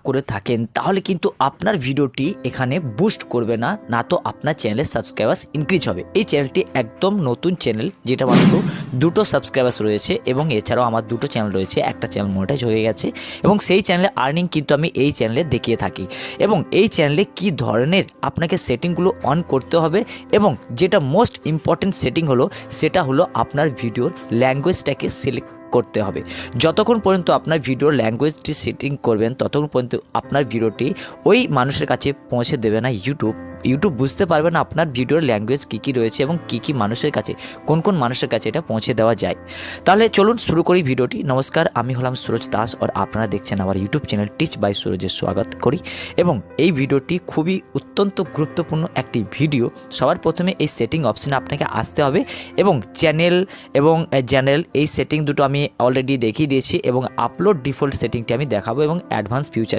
করে থাকেন তাহলে কিন্তু আপনার ভিডিওটি এখানে বুস্ট করবে না, না তো আপনার চ্যানেলের সাবস্ক্রাইবার্স ইনক্রিজ হবে। এই চ্যানেলটি একদম নতুন চ্যানেল, যেটা মাত্র 2টো সাবস্ক্রাইবার্স রয়েছে এবং এছাড়াও আমার 2টো চ্যানেল রয়েছে, একটা চ্যানেল মনিটাইজ হয়ে গেছে এবং সেই চ্যানেলে আর্নিং কিন্তু আমি এই চ্যানেলে দেখিয়ে থাকি। এবং এই চ্যানেলে কি ধরনের আপনাকে সেটিংগুলো অন করতে হবে এবং যেটা মোস্ট ইম্পর্টেন্ট সেটিং হলো সেটা হলো আপনার ভিডিওর ল্যাঙ্গুয়েজটাকে সিলেক্ট করতে হবে। যতক্ষণ পর্যন্ত আপনার ভিডিওর ল্যাঙ্গুয়েজটি সেটিং করবেন ততক্ষণ পর্যন্ত আপনার ভিডিওটি ওই মানুষের কাছে পৌঁছে দেবে না ইউটিউব বুঝতে পারবে না আপনার ভিডিওর ল্যাঙ্গুয়েজ কী রয়েছে এবং কী মানুষের কাছে, কোন মানুষের কাছে এটা পৌঁছে দেওয়া যায়। তাহলে চলুন শুরু করি ভিডিওটি। নমস্কার, আমি হলাম সুরজ দাস আর আপনারা দেখছেন আমার ইউটিউব চ্যানেল টিচ বাই সুরজের স্বাগত করি। এবং এই ভিডিওটি খুবই অত্যন্ত গুরুত্বপূর্ণ একটি ভিডিও। সবার প্রথমে এই সেটিং অপশানে আপনাকে আসতে হবে এবং চ্যানেল এই সেটিং দুটো আমি অলরেডি দেখিয়ে দিয়েছি এবং আপলোড ডিফল্ট সেটিংটি আমি দেখাবো এবং অ্যাডভান্স ফিউচারে